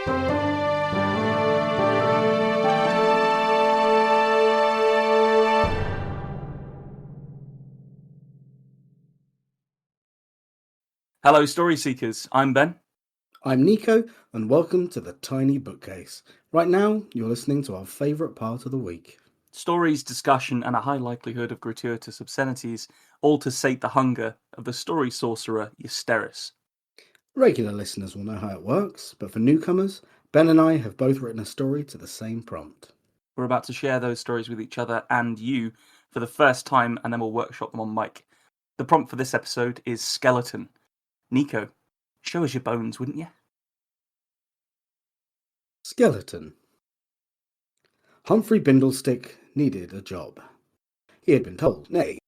Hello, Story Seekers. I'm Ben. I'm Nico, and welcome to the Tiny Bookcase. Right now, you're listening to our favourite part of the week. Stories, discussion, and a high likelihood of gratuitous obscenities, all to sate the hunger of the story sorcerer Eusteris. Regular listeners will know how it works, but for newcomers, Ben and I have both written a story to the same prompt. We're about to share those stories with each other and you for the first time, and then we'll workshop them on mic. The prompt for this episode is skeleton. Nico, show us your bones, wouldn't you? Skeleton. Humphrey Bindlestick needed a job. He had been told, nay,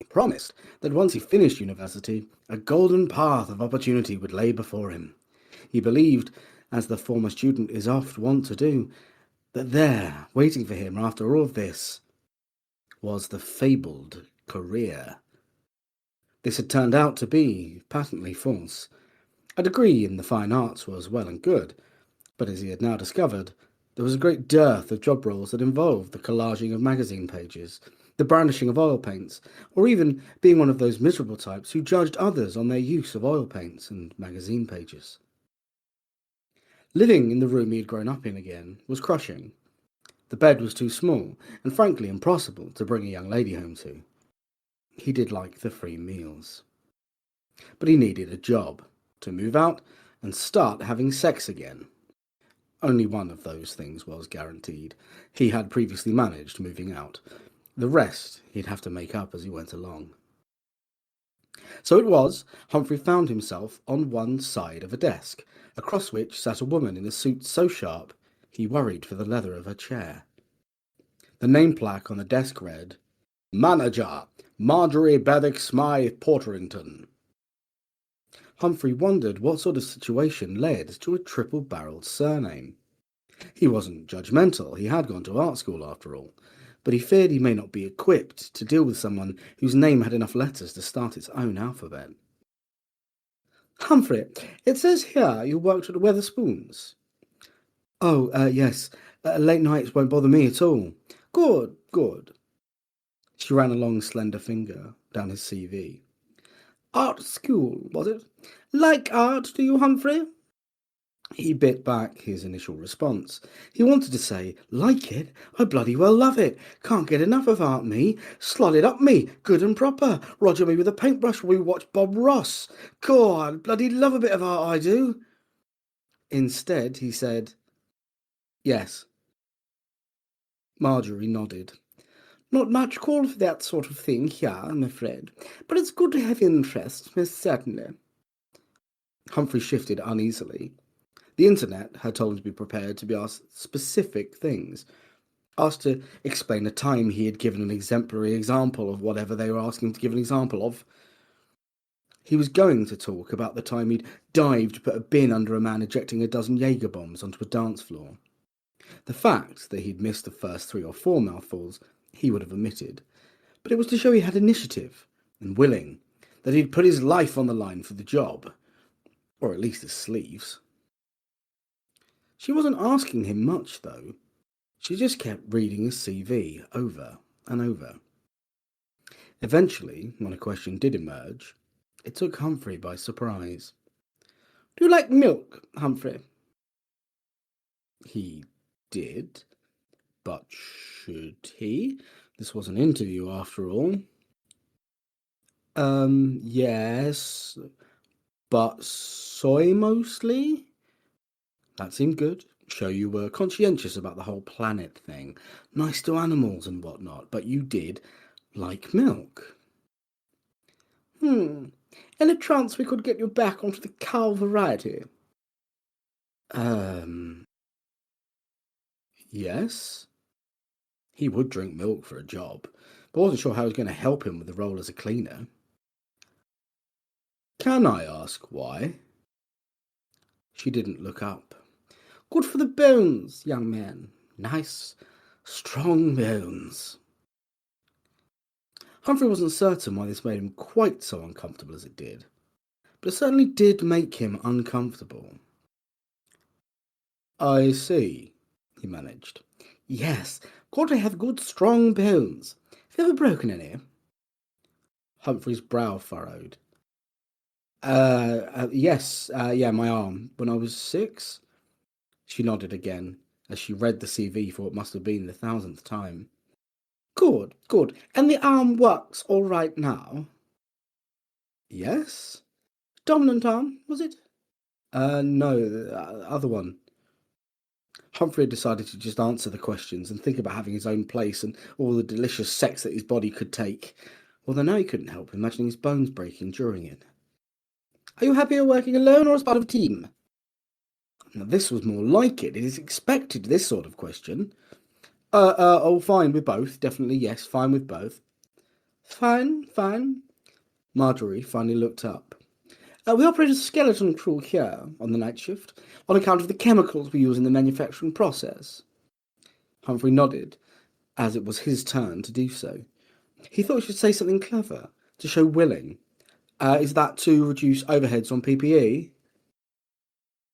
promised, that once he finished university, a golden path of opportunity would lay before him. He believed, as the former student is oft wont to do, that there, waiting for him after all of this, was the fabled career. This had turned out to be patently false. A degree in the fine arts was well and good, but as he had now discovered, there was a great dearth of job roles that involved the collaging of magazine pages, the brandishing of oil paints, or even being one of those miserable types who judged others on their use of oil paints and magazine pages. Living in the room he had grown up in again was crushing. The bed was too small, and frankly impossible to bring a young lady home to. He did like the free meals. But he needed a job, to move out and start having sex again. Only one of those things was guaranteed. He had previously managed moving out. The rest he'd have to make up as he went along. So it was, Humphrey found himself on one side of a desk, across which sat a woman in a suit so sharp he worried for the leather of her chair. The name plaque on the desk read, Manager, Marjorie Beddick Smythe Porterington. Humphrey wondered what sort of situation led to a triple-barreled surname. He wasn't judgmental, he had gone to art school after all, but he feared he may not be equipped to deal with someone whose name had enough letters to start its own alphabet. Humphrey, it says here you worked at Weatherspoons. Oh, yes. Late nights won't bother me at all. Good, good. She ran a long, slender finger down his CV. Art school, was it? Like art, do you, Humphrey? He bit back his initial response. He wanted to say, like it? I bloody well love it. Can't get enough of art, me. Slot it up, me. Good and proper. Roger me with a paintbrush while we watch Bob Ross. God, bloody love a bit of art, I do. Instead, he said, yes. Marjorie nodded. Not much call for that sort of thing here, I'm afraid. But it's good to have interest, most certainly. Humphrey shifted uneasily. The internet had told him to be prepared to be asked specific things. Asked to explain a time he had given an exemplary example of whatever they were asking him to give an example of. He was going to talk about the time he'd dived to put a bin under a man ejecting a dozen Jaeger bombs onto a dance floor. The fact that he'd missed the first 3 or 4 mouthfuls he would have omitted, but it was to show he had initiative and willing, that he'd put his life on the line for the job, or at least his sleeves. She wasn't asking him much, though. She just kept reading his CV over and over. Eventually, when a question did emerge, it took Humphrey by surprise. Do you like milk, Humphrey? He did. But should he? This was an interview, after all. Yes. But soy mostly? That seemed good. Show you were conscientious about the whole planet thing. Nice to animals and whatnot, but you did like milk. Any chance we could get you back onto the cow variety? Yes. He would drink milk for a job, but wasn't sure how it was going to help him with the role as a cleaner. Can I ask why? She didn't look up. Good for the bones, young man. Nice, strong bones. Humphrey wasn't certain why this made him quite so uncomfortable as it did, but it certainly did make him uncomfortable. I see, he managed. Yes, got to have good strong bones. Have you ever broken any? Humphrey's brow furrowed. Yes, yeah, my arm. When I was 6? She nodded again, as she read the CV for what must have been the 1000th time. Good, good. And the arm works all right now? Yes? Dominant arm, was it? No, the other one. Humphrey had decided to just answer the questions and think about having his own place and all the delicious sex that his body could take. Although now he couldn't help imagining his bones breaking during it. Are you happier working alone or as part of a team? Now, this was more like it. It is expected, this sort of question. Oh, fine with both. Definitely, yes, fine with both. Fine, fine. Marjorie finally looked up. We operate a skeleton crew here on the night shift, on account of the chemicals we use in the manufacturing process. Humphrey nodded, as it was his turn to do so. He thought he should say something clever, to show willing. Is that to reduce overheads on PPE?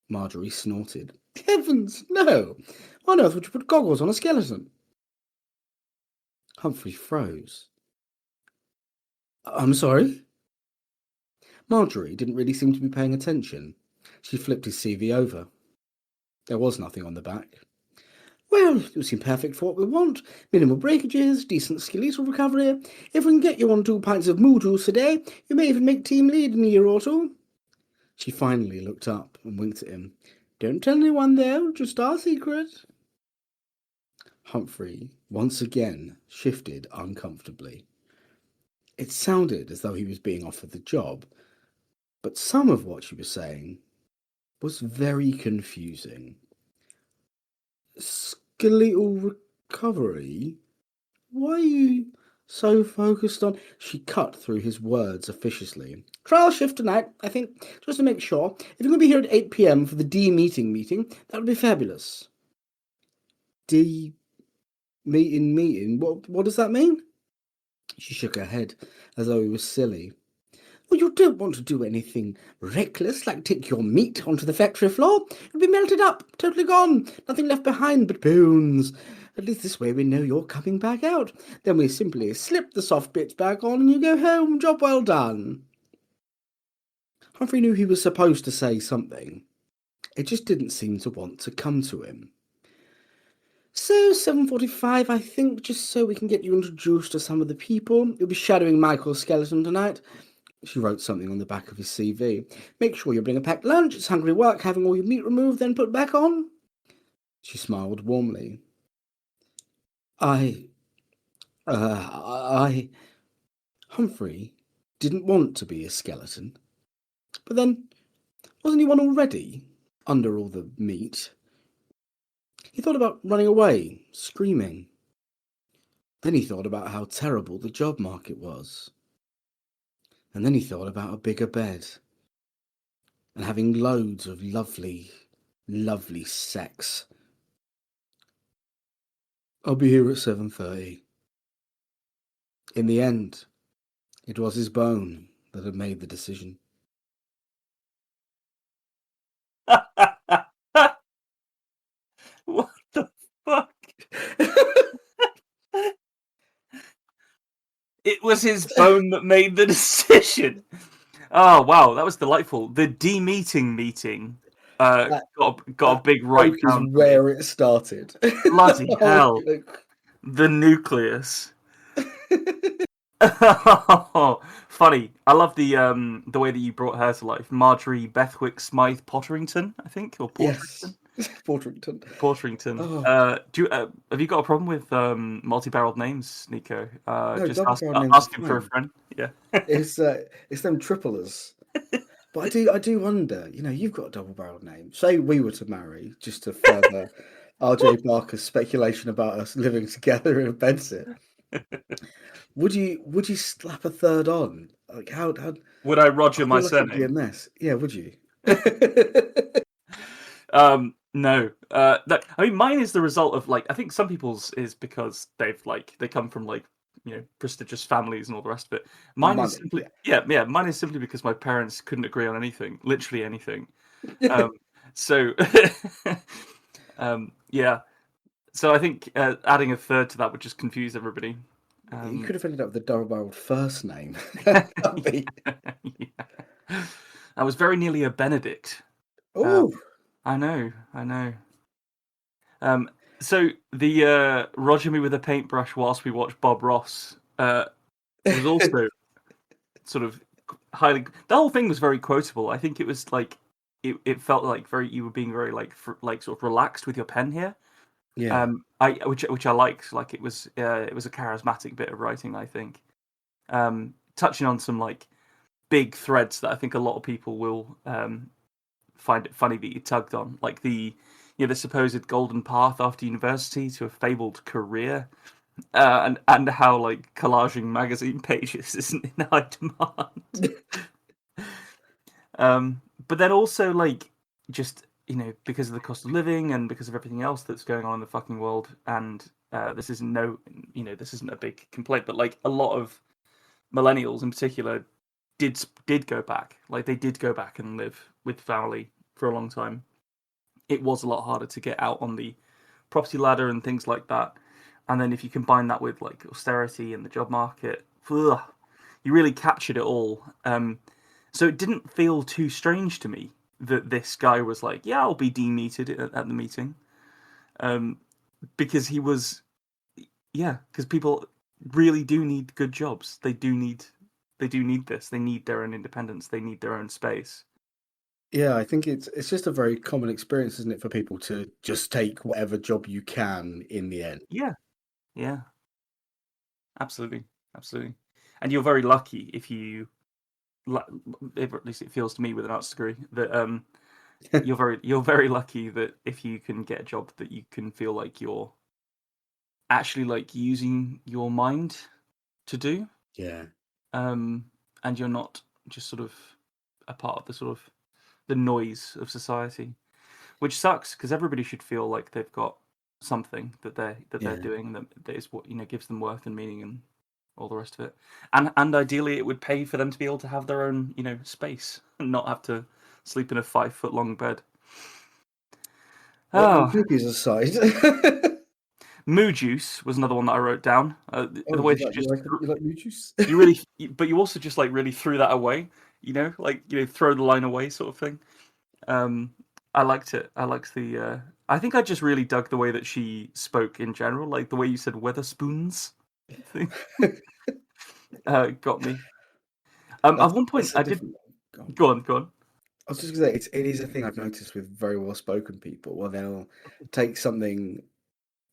Marjorie snorted. Heavens, no! Why on earth would you put goggles on a skeleton? Humphrey froze. I'm sorry? Marjorie didn't really seem to be paying attention. She flipped his CV over. There was nothing on the back. Well, you seem perfect for what we want. Minimal breakages, decent skeletal recovery. If we can get you on 2 pints of moo juice a day, you may even make team lead in a year or two. She finally looked up and winked at him. Don't tell anyone, though, just our secret. Humphrey once again shifted uncomfortably. It sounded as though he was being offered the job, but some of what she was saying was very confusing. Skeletal recovery? Why are you so focused on... She cut through his words officiously. Trial shift tonight, I think, just to make sure. If you're going to be here at 8 p.m. for the D-meeting, that would be fabulous. D-meeting? What does that mean? She shook her head, as though it was silly. Well, you don't want to do anything reckless, like take your meat onto the factory floor. It'll be melted up, totally gone, nothing left behind but bones. At least this way we know you're coming back out. Then we simply slip the soft bits back on and you go home. Job well done. Humphrey knew he was supposed to say something. It just didn't seem to want to come to him. So, 7:45, I think, just so we can get you introduced to some of the people. You'll be shadowing Michael's skeleton tonight. She wrote something on the back of his CV. Make sure you bring a packed lunch. It's hungry work having all your meat removed, then put back on. She smiled warmly. Humphrey didn't want to be a skeleton. But then, wasn't he one already, under all the meat? He thought about running away, screaming. Then he thought about how terrible the job market was. And then he thought about a bigger bed. And having loads of lovely, lovely sex. I'll be here at 7:30. In the end, it was his bone that had made the decision. What the fuck? It was his bone that made the decision. Oh wow, that was delightful. The meeting got a big right down. Is where it started. Bloody hell! The nucleus. Funny. I love the way that you brought her to life. Marjorie Bethwick Smythe Potterington, I think, or Porterington. Yes, Porterington. Porterington. Oh. Have you got a problem with multi-barreled names, Nico? No, just double-barreled names asking are for a fine. friend. Yeah. It's them triplers. But I do wonder. You know, you've got a double-barreled name. Say we were to marry, just to further R.J. Barker's speculation about us living together in a bedsit. Would you slap a third on? Like how would I Roger my like it'd be a surname? mess. Yeah, would you? No. I mean, mine is the result of I think some people's is because they come from prestigious families and all the rest of it. Mine is simply mine is simply because my parents couldn't agree on anything, literally anything. So Yeah. So I think adding a third to that would just confuse everybody. You could have ended up with a double-barreled first name. That'd be... Yeah. I was very nearly a Benedict. Oh, I know. Um, so the Roger me with a paintbrush whilst we watch Bob Ross was also sort of highly. The whole thing was very quotable. I think it was like it felt like very you were being very like sort of relaxed with your pen here. yeah, Which I liked. Like it was a charismatic bit of writing. I think touching on some like big threads that I think a lot of people will find it funny that you tugged on, like the supposed golden path after university to a fabled career, and how like collaging magazine pages isn't in high demand. But then also like just because of the cost of living and because of everything else that's going on in the fucking world, and this isn't this isn't a big complaint, but like a lot of millennials in particular did go back, like they did go back and live with family for a long time. It was a lot harder to get out on the property ladder and things like that. And then if you combine that with like austerity and the job market, ugh, you really captured it all. So it didn't feel too strange to me that this guy was like, "Yeah, I'll be demeted at the meeting," because he was, yeah, because people really do need good jobs. They do need this. They need their own independence. They need their own space. yeah. I think it's just a very common experience, isn't it, for people to just take whatever job you can in the end. Yeah, yeah, absolutely, absolutely. And you're very lucky if you, at least it feels to me with an arts degree, that you're very lucky that if you can get a job that you can feel like you're actually like using your mind to do, Yeah, and you're not just sort of a part of the sort of the noise of society, which sucks because everybody should feel like they've got something that they're yeah, doing that is what gives them worth and meaning and all the rest of it. And ideally, it would pay for them to be able to have their own space and not have to sleep in a 5 foot long bed. Well, Oh, cookies aside. Moo Juice was another one that I wrote down. Oh, The way she just you like blue juice? you really, but you also just like really threw that away. Like throw the line away sort of thing. Um, I liked it. I liked the. I think I just really dug the way that she spoke in general, like the way you said Weatherspoons thing. Got me. At one point, That's a I did. different one. Go on. Go on, go on. I was just gonna say it is a thing I've noticed with very well spoken people where they'll take something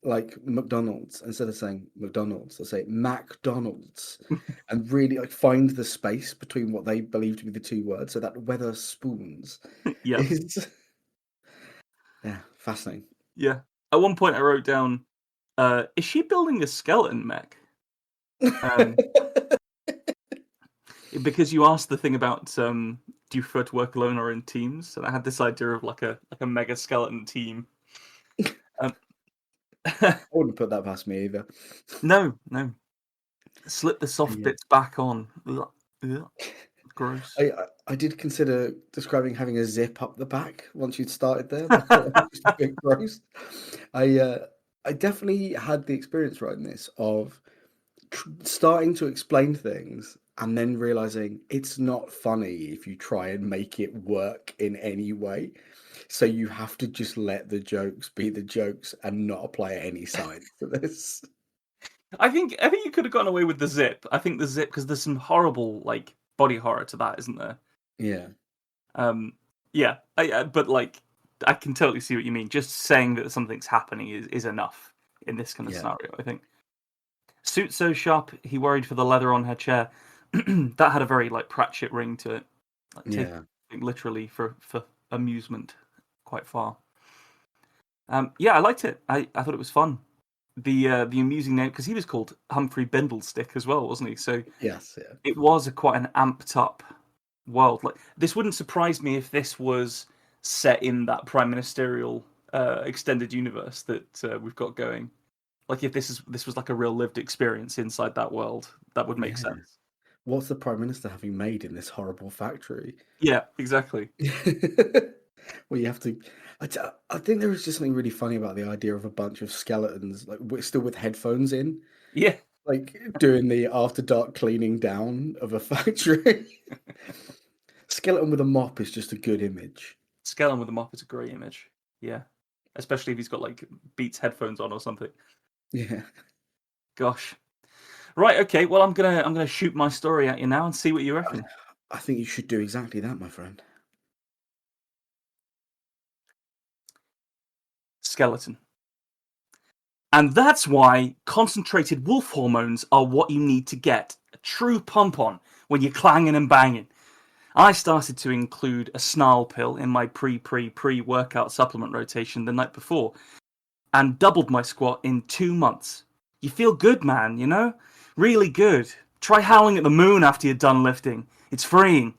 like McDonald's, instead of saying McDonald's, they'll say MacDonald's, and really like find the space between what they believe to be the two words. So that weather spoons Yeah, is yeah, fascinating. yeah. At one point, I wrote down, "Is she building a skeleton mech?" Um, because you asked the thing about do you prefer to work alone or in teams, and I had this idea of like a mega skeleton team. Um, I wouldn't put that past me either. no, no. Slip the soft Yeah. bits back on. Ugh, ugh, gross. I did consider describing having a zip up the back once you'd started there, but I thought it was just a bit gross. I definitely had the experience writing this of starting to explain things and then realizing it's not funny if you try and make it work in any way. So you have to just let the jokes be the jokes and not apply any science to this. I think you could have gotten away with the zip. I think the zip because there's some horrible like body horror to that, isn't there? Yeah, Um, yeah, but like I can totally see what you mean. Just saying that something's happening is enough in this kind of yeah, scenario. I think suit so sharp he worried for the leather on her chair. That had a very like Pratchett ring to it, like yeah, taking literally for amusement quite far. Yeah, I liked it. I thought it was fun. The amusing name because he was called Humphrey Bindlestick as well, wasn't he? So yes, yeah, it was quite an amped up world. Like this wouldn't surprise me if this was set in that prime ministerial extended universe that we've got going. Like if this was like a real lived experience inside that world, that would make yeah. sense. What's the Prime Minister having made in this horrible factory? Yeah, exactly. Well, you have to. I think there is just something really funny about the idea of a bunch of skeletons, like still with headphones in, Yeah. like doing the after dark cleaning down of a factory. Skeleton with a mop is just a good image. Skeleton with a mop is a great image. Yeah. Especially if he's got like Beats headphones on or something. Yeah. Gosh. Right, okay. Well, I'm gonna shoot my story at you now and see what you reckon. I think you should do exactly that, my friend. Skeleton. And that's why concentrated wolf hormones are what you need to get a true pump on when you're clanging and banging. I started to include a snarl pill in my pre-workout supplement rotation the night before and doubled my squat in 2 months. You feel good, man, you know? Really good. Try howling at the moon after you're done lifting. It's freeing.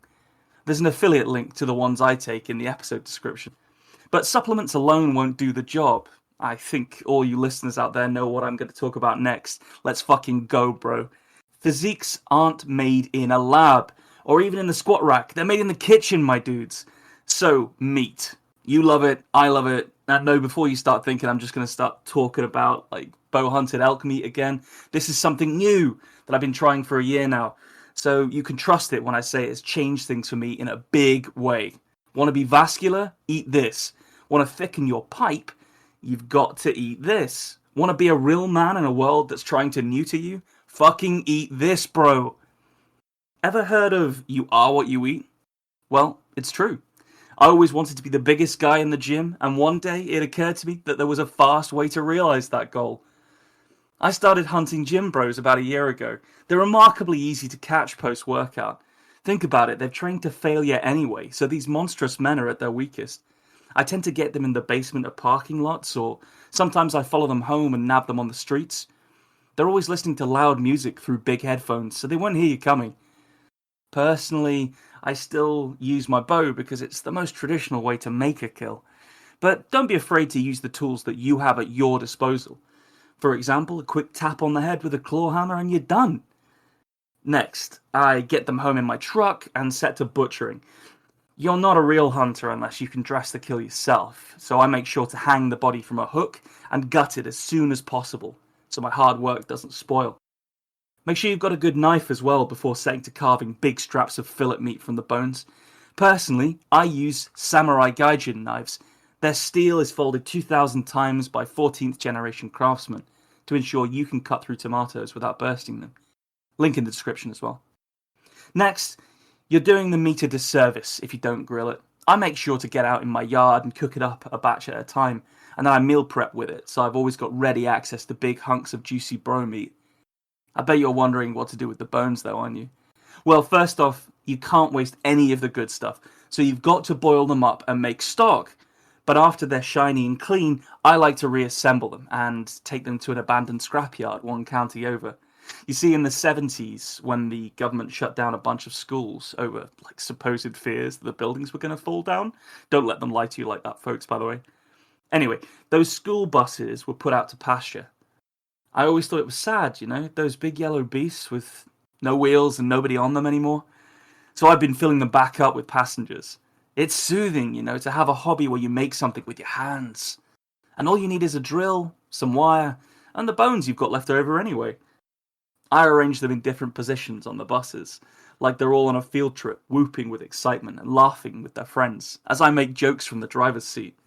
There's an affiliate link to the ones I take in the episode description. But supplements alone won't do the job. I think all you listeners out there know what I'm going to talk about next. Let's fucking go, bro. Physiques aren't made in a lab or even in the squat rack. They're made in the kitchen, my dudes. So, meat. You love it. I love it. And no, before you start thinking I'm just going to start talking about like bow-hunted elk meat again, this is something new that I've been trying for a year now. So you can trust it when I say it's changed things for me in a big way. Want to be vascular? Eat this. Want to thicken your pipe? You've got to eat this. Want to be a real man in a world that's trying to neuter you? Fucking eat this, bro. Ever heard of you are what you eat? Well, it's true. I always wanted to be the biggest guy in the gym, and one day it occurred to me that there was a fast way to realize that goal. I started hunting gym bros about a year ago. They're remarkably easy to catch post-workout. Think about it, they've trained to failure anyway, so these monstrous men are at their weakest. I tend to get them in the basement of parking lots, or sometimes I follow them home and nab them on the streets. They're always listening to loud music through big headphones, so they won't hear you coming. Personally, I still use my bow because it's the most traditional way to make a kill. But don't be afraid to use the tools that you have at your disposal. For example, a quick tap on the head with a claw hammer and you're done. Next, I get them home in my truck and set to butchering. You're not a real hunter unless you can dress the kill yourself, so I make sure to hang the body from a hook and gut it as soon as possible, so my hard work doesn't spoil. Make sure you've got a good knife as well before setting to carving big straps of fillet meat from the bones. Personally, I use samurai gaijin knives. Their steel is folded 2,000 times by 14th generation craftsmen to ensure you can cut through tomatoes without bursting them. Link in the description as well. Next, you're doing the meat a disservice if you don't grill it. I make sure to get out in my yard and cook it up a batch at a time, and then I meal prep with it, so I've always got ready access to big hunks of juicy bro meat. I bet you're wondering what to do with the bones though, aren't you? Well, first off, you can't waste any of the good stuff, so you've got to boil them up and make stock. But after they're shiny and clean, I like to reassemble them and take them to an abandoned scrapyard one county over. You see, in the 70s, when the government shut down a bunch of schools over like supposed fears that the buildings were going to fall down, don't let them lie to you like that, folks, by the way. Anyway, those school buses were put out to pasture. I always thought it was sad, you know, those big yellow beasts with no wheels and nobody on them anymore. So I've been filling them back up with passengers. It's soothing, you know, to have a hobby where you make something with your hands. And all you need is a drill, some wire, and the bones you've got left over anyway. I arrange them in different positions on the buses, like they're all on a field trip, whooping with excitement and laughing with their friends, as I make jokes from the driver's seat.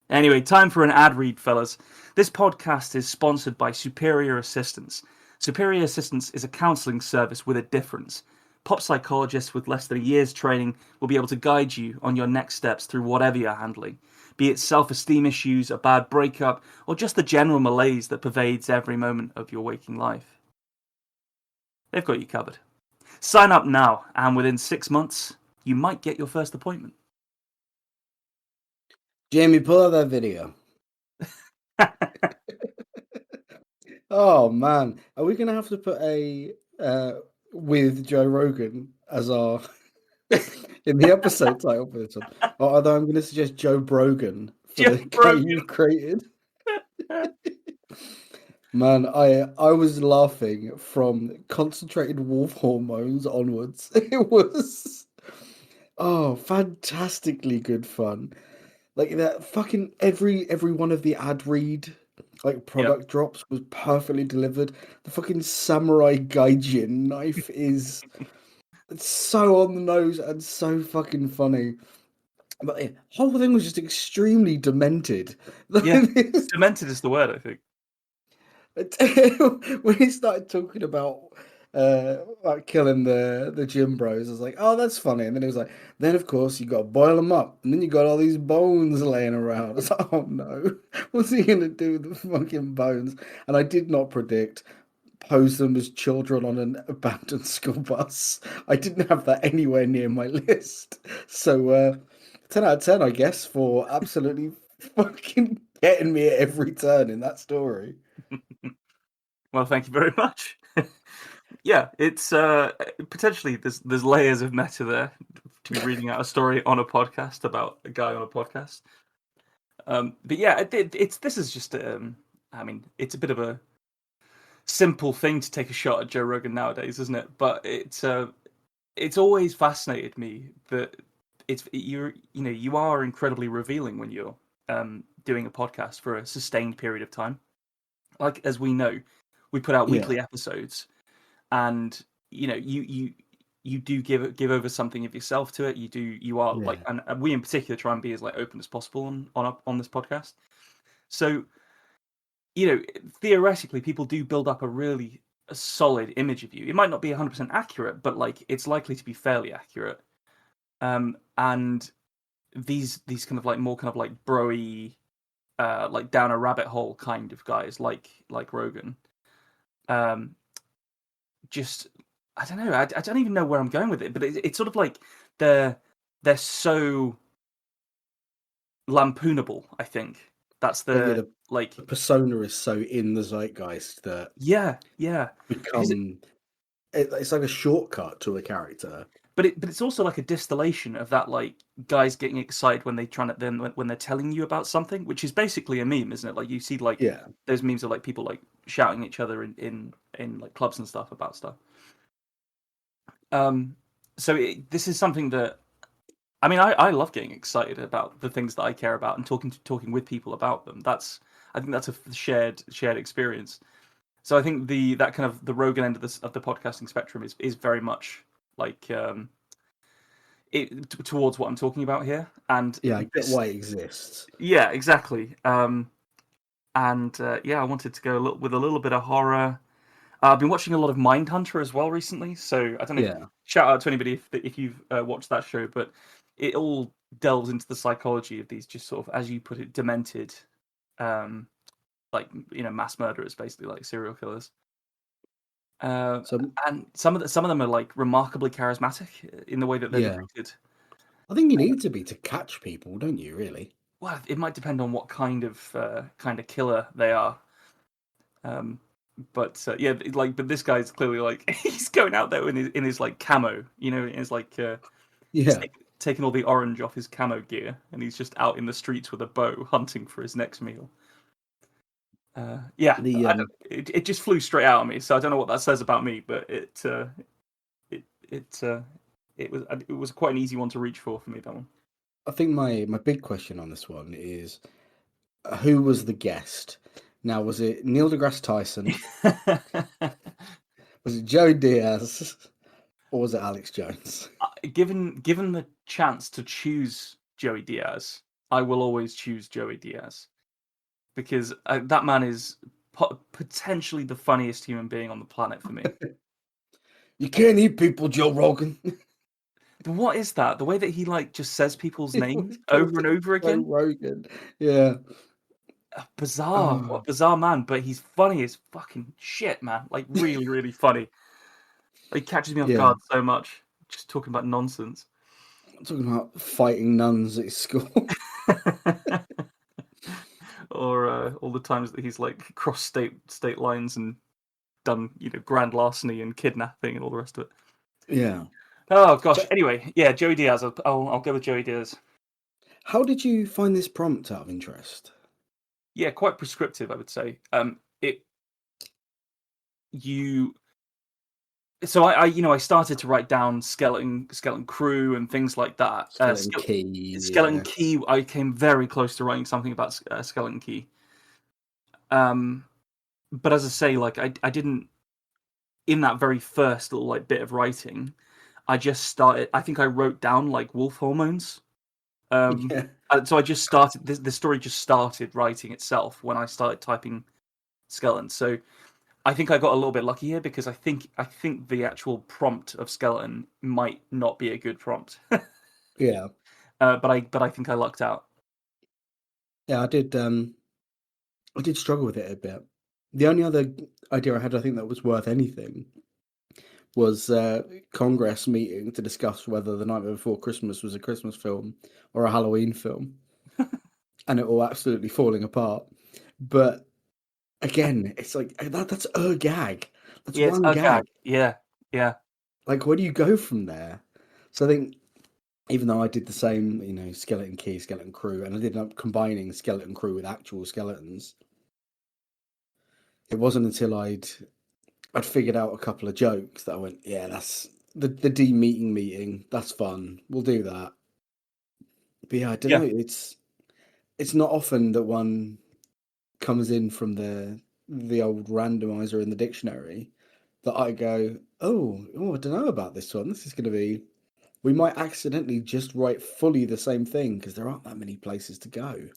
Anyway, time for an ad read, fellas. This podcast is sponsored by Superior Assistance. Superior Assistance is a counselling service with a difference. Pop psychologists with less than a year's training will be able to guide you on your next steps through whatever you're handling, be it self-esteem issues, a bad breakup, or just the general malaise that pervades every moment of your waking life. They've got you covered. Sign up now, and within 6 months, you might get your first appointment. Jamie, pull out that video. Oh man, are we gonna have to put a with Joe Rogan as our in the episode title for this one? Or although I'm gonna suggest Joe Brogan for Joe the guy Brogan. you've created. Man, I was laughing from concentrated wolf hormones onwards. It was Oh, fantastically good fun. Like that fucking every one of the ad read like Yeah. product drops was perfectly delivered. The fucking samurai gaijin knife is it's so on the nose and so fucking funny. But the whole thing was just extremely demented. Yeah. Demented is the word, I think. When he started talking about like killing the gym bros, I was like, oh, that's funny. And then he was like, then of course you got to boil them up, and then you got all these bones laying around. I was like, oh no, what's he gonna do with the fucking bones? And I did not predict pose them as children on an abandoned school bus. I didn't have that anywhere near my list. So 10 out of 10, I guess, for absolutely fucking getting me at every turn in that story. Well, thank you very much. Yeah, it's potentially there's layers of meta there to be reading out a story on a podcast about a guy on a podcast. But yeah, it's this is just I mean, it's a bit of a simple thing to take a shot at Joe Rogan nowadays, isn't it? But it's always fascinated me that you are incredibly revealing when you're doing a podcast for a sustained period of time. Like as we know, we put out Yeah, weekly episodes, and you do give over something of yourself to it. You are like, yeah, and we in particular try and be as like open as possible on this podcast. So theoretically, people do build up a solid image of you. It might not be 100% accurate, but like it's likely to be fairly accurate. And these kind of like more kind of like broy, like down a rabbit hole kind of guys, like Rogan. Um, just I don't know. I don't even know where I'm going with it, but it's sort of like they're they're so lampoonable. I think that's like yeah, the like the persona is so in the zeitgeist that yeah because become it's like a shortcut to a character. but it's also like a distillation of that like guys getting excited when they try to then when they're telling you about something, which is basically a meme, isn't it? Like you see like Yeah, those memes of like people like shouting at each other in like clubs and stuff about stuff. Um, so this is something that I mean I love getting excited about the things that I care about and talking with people about them. I think that's a shared experience. So I think that kind of the Rogan end of the podcasting spectrum is very much like towards what I'm talking about here. And yeah, I get this, why it exists. yeah, exactly. And yeah, I wanted to go with a little bit of horror. I've been watching a lot of Mindhunter as well recently. So I don't know. Yeah, Shout out to anybody if you've watched that show, but it all delves into the psychology of these just sort of, as you put it, demented, um, like mass murderers, basically like serial killers. Uh, so and some of them are like remarkably charismatic in the way that they're yeah, depicted. I think you need to be to catch people, don't you? Really? Well, it might depend on what kind of killer they are. Um, but yeah, but this guy's clearly like he's going out there in his like camo, in his like Yeah. taking all the orange off his camo gear, and he's just out in the streets with a bow hunting for his next meal. Yeah, The it just flew straight out of me, so I don't know what that says about me, but it it it was quite an easy one to reach for me, that one. I think my big question on this one is who was the guest? Now, was it Neil deGrasse Tyson? Was it Joe Diaz? Or was it Alex Jones? Given the chance to choose Joey Diaz, I will always choose Joey Diaz because that man is potentially the funniest human being on the planet for me. You can't eat people, Joe Rogan. But what is that? The way that he like just says people's He names always calls over and him over Joe again. Rogan. Yeah. Bizarre, what Oh, a bizarre man, but he's funny as fucking shit, man. Like really, really funny. Like, he catches me off yeah. guard so much, just talking about nonsense. I'm talking about fighting nuns at school. Or all the times that he's like crossed state lines and done grand larceny and kidnapping and all the rest of it. Yeah. Oh gosh. So, Anyway, yeah, Joey Diaz. I'll go with Joey Diaz. how did you find this prompt out of interest? Yeah, quite prescriptive, I would say. It you So I started to write down skeleton crew and things like that. Skeleton Key, Skeleton yeah. Key. I came very close to writing something about Skeleton Key. But as I say, like I didn't, in that very first little like bit of writing. I just started. I think I wrote down like wolf hormones. Yeah. So I just started. The story just started writing itself when I started typing skeleton. So I think I got a little bit lucky here because I think the actual prompt of skeleton might not be a good prompt. Yeah. But I think I lucked out. Yeah, I did struggle with it a bit. The only other idea I had, I think that was worth anything, was Congress meeting to discuss whether The Night Before Christmas was a Christmas film or a Halloween film, and it all absolutely falling apart. But again, it's like that's a gag. That's Yeah, it's one a gag. gag. Yeah, yeah, Like, where do you go from there? So I think even though I did the same, Skeleton Key, Skeleton Crew, and I did end up combining Skeleton Crew with actual skeletons, it wasn't until I'd figured out a couple of jokes that I went, yeah, that's the meeting. That's fun. We'll do that. But yeah, I don't yeah. know. It's not often that one comes in from the old randomizer in the dictionary that I go, oh, I don't know about this one. This is going to be. We might accidentally just write fully the same thing because there aren't that many places to go.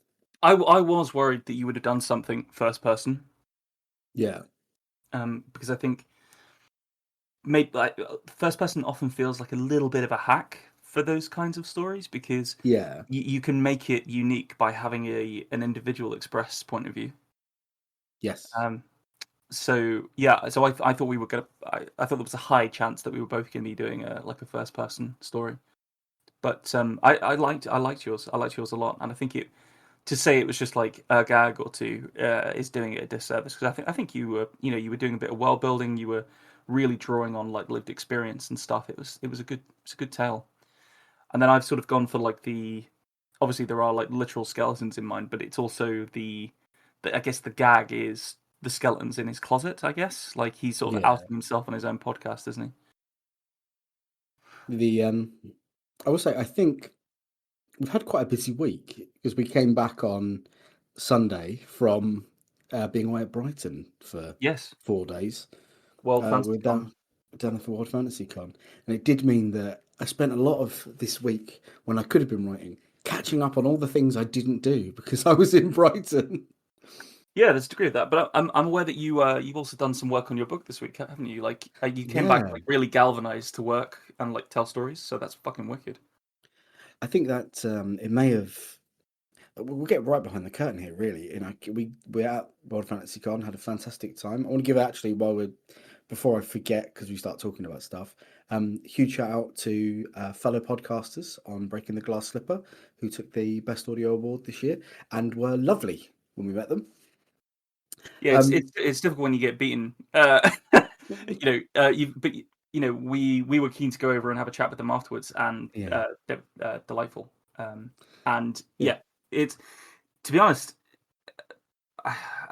I was worried that you would have done something first person. Yeah, Because I think maybe like, first person often feels like a little bit of a hack for those kinds of stories because yeah, you can make it unique by having an individual express point of view. yes, Um, so yeah, so I thought we were gonna. I thought there was a high chance that we were both gonna be doing a first person story. But I liked yours. I liked yours a lot, and I think it to say it was just like a gag or two is doing it a disservice because I think you were doing a bit of world building. You were really drawing on like lived experience and stuff. It was a good tale. And then I've sort of gone for like the obviously there are like literal skeletons in mind, but it's also the I guess the gag is the skeletons in his closet. I guess like he's sort of yeah. outing himself on his own podcast, isn't he? The I will say I think we've had quite a busy week because we came back on Sunday from being away at Brighton for Yes, 4 days. World We're Fantasy Con. down there for World Fantasy Con, and it did mean that I spent a lot of this week when I could have been writing, catching up on all the things I didn't do because I was in Brighton. Yeah, there's a degree of that, but I'm aware that you've also done some work on your book this week, haven't you? Like you came back Yeah, like really galvanized to work and like tell stories, so that's fucking wicked. I think that it may have. We'll get right behind the curtain here, really. We're at World Fantasy Con, had a fantastic time. I want to give actually before I forget because we start talking about stuff. Huge shout out to fellow podcasters on Breaking the Glass Slipper who took the Best Audio Award this year and were lovely when we met them. Yeah, it's Um, it's it's difficult when you get beaten. We were keen to go over and have a chat with them afterwards, and yeah, they're delightful. And yeah, yeah, it's to be honest,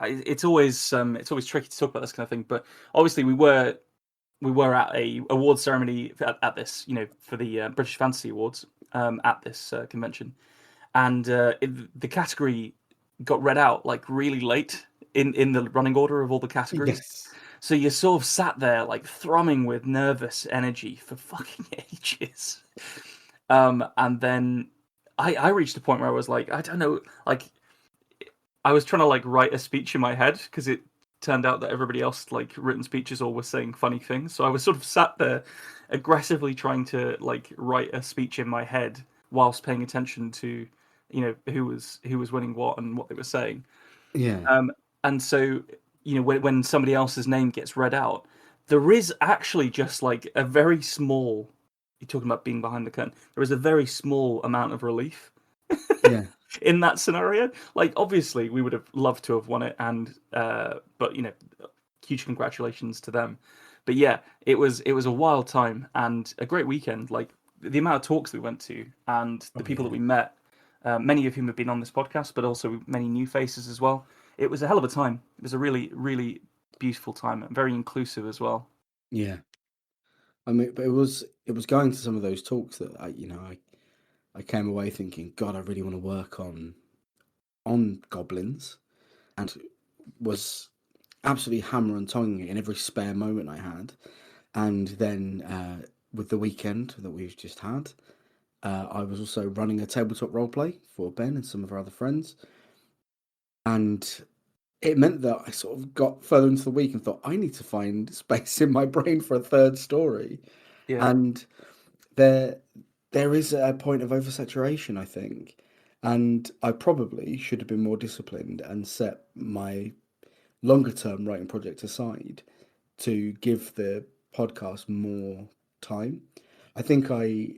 it's always tricky to talk about this kind of thing. But obviously, we were at a award ceremony at this, for the British Fantasy Awards at this convention, and the category got read out like really late in the running order of all the categories. yes, So you sort of sat there like thrumming with nervous energy for fucking ages. And then I reached a point where I was like, I don't know, like I was trying to like write a speech in my head because it turned out that everybody else like written speeches all was saying funny things. So I was sort of sat there aggressively trying to like write a speech in my head whilst paying attention to who was winning what and what they were saying. yeah, Um, and so when somebody else's name gets read out, there is actually just like a very small. You're talking about being behind the curtain. There is a very small amount of relief yeah, in that scenario. Like, obviously, we would have loved to have won it, and but huge congratulations to them. But yeah, it was a wild time and a great weekend. Like the amount of talks we went to and the oh people that yeah, we met, many of whom have been on this podcast, but also many new faces as well. It was a hell of a time. It was a really, really beautiful time and very inclusive as well. yeah. I mean, but it was going to some of those talks that I came away thinking, God, I really want to work on goblins, and was absolutely hammer and tonguing it in every spare moment I had. And then with the weekend that we've just had, I was also running a tabletop roleplay for Ben and some of our other friends, and it meant that I sort of got further into the week and thought I need to find space in my brain for a third story, Yeah. and there there is a point of oversaturation, I think, and I probably should have been more disciplined and set my longer term writing project aside to give the podcast more time. I think I,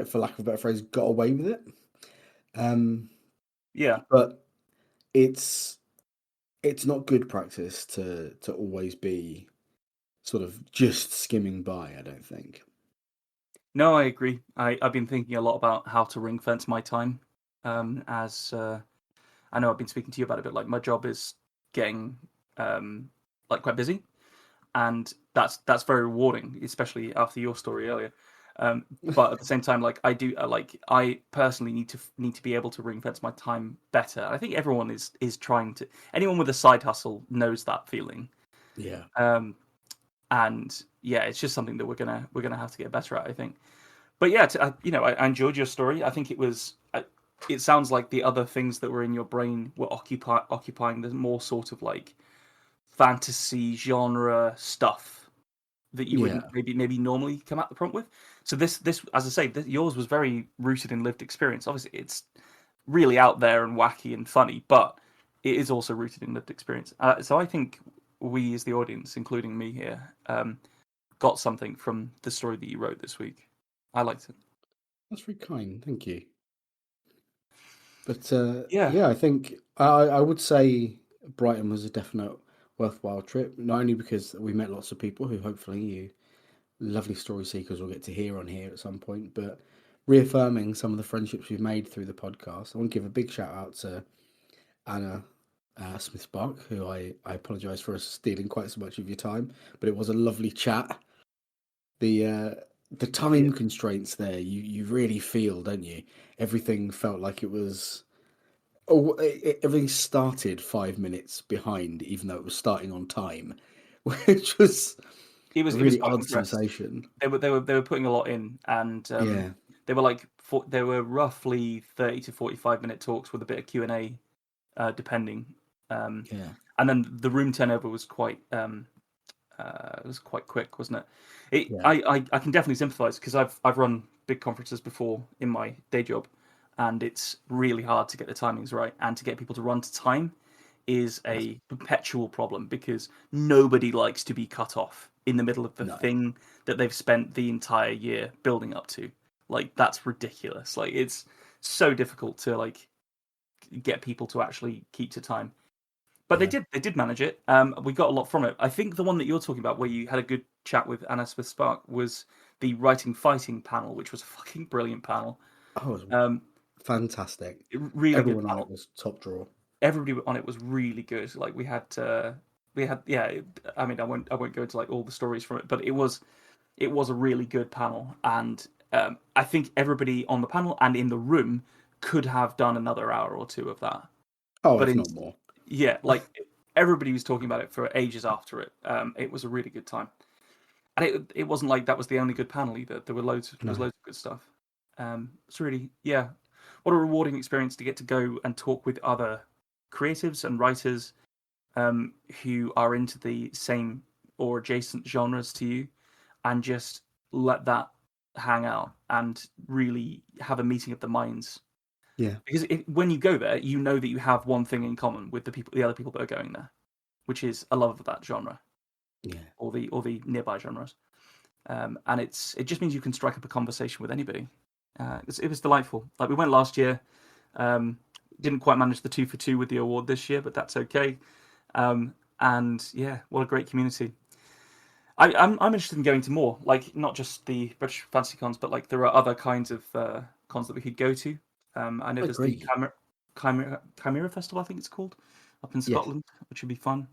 for lack of a better phrase, got away with it. Yeah. But it's it's not good practice to always be sort of just skimming by, I don't think. No, I agree. I've been thinking a lot about how to ring fence my time. As I know I've been speaking to you about it, but like my job is getting like quite busy, and that's very rewarding, especially after your story earlier. But at the same time, like I personally need to be able to ring fence my time better. I think everyone is trying to. Anyone with a side hustle knows that feeling. Yeah. Um, and yeah, it's just something that we're gonna have to get better at, I think. But yeah, I enjoyed your story. I think it was. It sounds like the other things that were in your brain were occupying the more sort of like fantasy genre stuff that you wouldn't Yeah. maybe normally come at the prompt with. So this as I say, yours was very rooted in lived experience. Obviously, it's really out there and wacky and funny, but it is also rooted in lived experience. So I think we, as the audience, including me here, got something from the story that you wrote this week. I liked it. That's very kind. Thank you. But Yeah, yeah, I think I would say Brighton was a definite worthwhile trip. Not only because we met lots of people who hopefully you lovely story seekers will get to hear on here at some point, but reaffirming some of the friendships we've made through the podcast. I want to give a big shout out to Anna Smith Spark, who I apologise for stealing quite so much of your time, but it was a lovely chat. The yeah. time constraints there, you really feel, don't you? Everything felt like it was. Oh, everything started 5 minutes behind, even though it was starting on time, which was a It was really quite odd compressed. sensation. They were putting a lot in, and Yeah, they were like they were roughly 30 to 45 minute talks with a bit of Q&A, depending. Um, yeah, and then the room turnover was quite quick, wasn't it? yeah. I can definitely sympathise because I've run big conferences before in my day job, and it's really hard to get the timings right and to get people to run to time is That's, a perpetual problem because nobody likes to be cut off in the middle of the no, thing that they've spent the entire year building up to. Like that's ridiculous. Like it's so difficult to like get people to actually keep to time. But yeah. they did manage it. We got a lot from it. I think the one that you're talking about, where you had a good chat with Anna Smith Spark, was the writing fighting panel, which was a fucking brilliant panel. Oh, it was Um, fantastic. really good Everyone on it panel. was top draw. Everybody on it was really good. Like we had yeah. I mean, I won't go into like all the stories from it, but it was a really good panel, and I think everybody on the panel and in the room could have done another hour or two of that. Oh, But if in not more. yeah, like everybody was talking about it for ages after it. It was a really good time, and it wasn't like that was the only good panel either. There were loads. There was No, loads of good stuff. It's really yeah, what a rewarding experience to get to go and talk with other creatives and writers who are into the same or adjacent genres to you, and just let that hang out and really have a meeting of the minds yeah, because when you go there, you know that you have one thing in common with the other people that are going there, which is a love of that genre yeah, or the nearby genres. And it just means you can strike up a conversation with anybody. It was delightful. Like we went last year, um, didn't quite manage the 2 for 2 with the award this year, but that's okay. And yeah, what a great community. I'm interested in going to more, like not just the British fantasy cons, but like there are other kinds of cons that we could go to. I know I there's the agree. Chimera Festival, I think it's called, up in Yes, Scotland, which would be fun.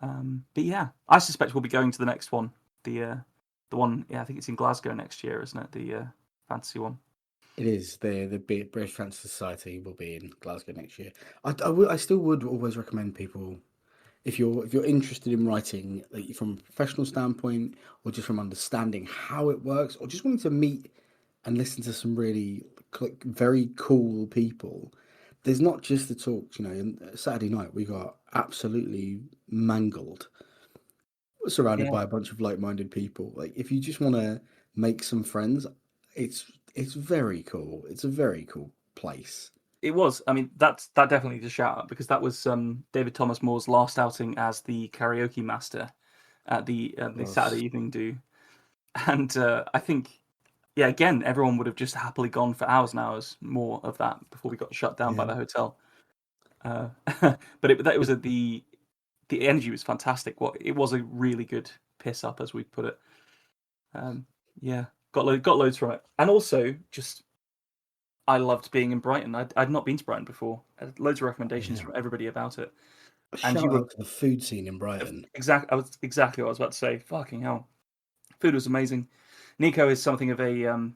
But yeah, I suspect we'll be going to the next one, the The one, yeah, I think it's in Glasgow next year, isn't it? The fantasy one. It is. The British Fantasy Society will be in Glasgow next year. I still would always recommend people, if you're interested in writing, like from a professional standpoint, or just from understanding how it works, or just wanting to meet and listen to some really very cool people. There's not just the talks, And Saturday night we got absolutely mangled, surrounded Yeah, by a bunch of like-minded people. Like if you just want to make some friends, it's very cool. It's a very cool place. it was. I mean, that definitely needs a shout out because that was David Thomas Moore's last outing as the karaoke master at the Saturday Was evening do, and I think, yeah, again, everyone would have just happily gone for hours and hours more of that before we got shut down by yeah. the hotel. But it was the energy was fantastic. It was a really good piss up, as we put it. Yeah, got loads from it, and also just I loved being in Brighton. I'd not been to Brighton before. I had loads of recommendations Yeah. from everybody about it, and you Shout were out to the food scene in Brighton. exactly what I was about to say. Fucking hell, food was amazing. Nico is something of a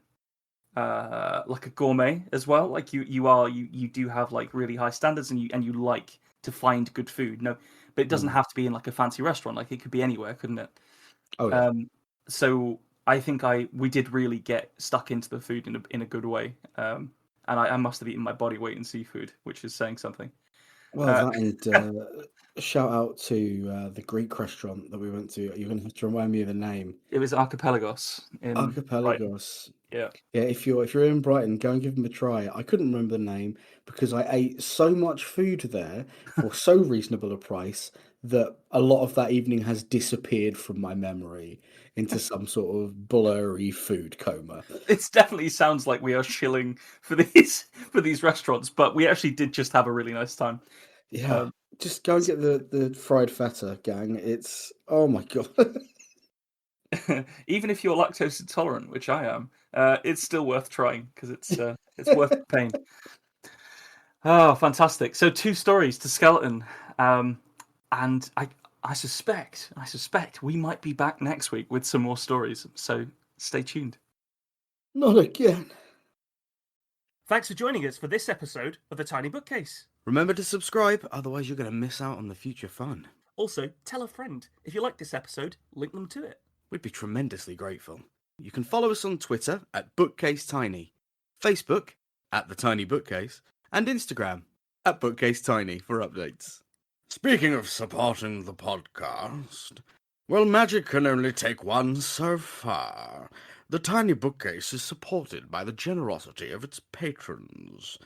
like a gourmet as well. Like you do have like really high standards, and you like to find good food. No, but it doesn't Mm. have to be in like a fancy restaurant. Like it could be anywhere, couldn't it? Oh yeah. Um, so I think we did really get stuck into the food in a good way. And I must have eaten my body weight in seafood, which is saying something. Well, Uh, that and shout out to the Greek restaurant that we went to. You're gonna have to remind me of the name. it was Archipelagos in Brighton. Archipelagos. Yeah. Yeah, if you're in Brighton, go and give them a try. I couldn't remember the name because I ate so much food there for so reasonable a price that a lot of that evening has disappeared from my memory into some sort of blurry food coma. It definitely sounds like we are shilling for these restaurants, but we actually did just have a really nice time. Yeah, Um, just go and get the fried feta, gang. It's oh my god. Even if you're lactose intolerant, which I am, it's still worth trying because it's worth the pain. Oh, fantastic! So 2 stories to skeleton, and I suspect we might be back next week with some more stories. So stay tuned. Not again. Thanks for joining us for this episode of The Tiny Bookcase. Remember to subscribe, otherwise you're going to miss out on the future fun. Also, tell a friend. If you like this episode, link them to it. We'd be tremendously grateful. You can follow us on Twitter at BookcaseTiny, Facebook at The Tiny Bookcase, and Instagram at BookcaseTiny for updates. Speaking of supporting the podcast, well, magic can only take one so far. The Tiny Bookcase is supported by the generosity of its patrons.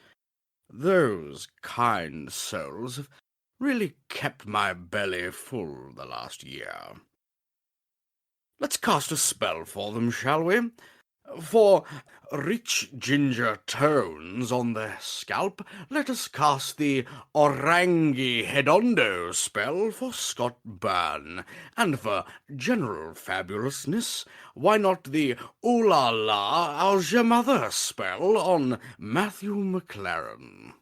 Those kind souls have really kept my belly full the last year. Let's cast a spell for them, shall we? For rich ginger tones on their scalp, let us cast the Orangi Hedondo spell for Scott Byrne. And for general fabulousness, why not the Ooh La La How's Your Mother spell on Matthew McLaren?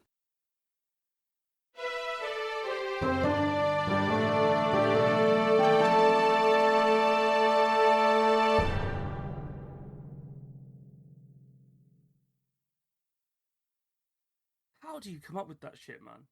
How do you come up with that shit, man?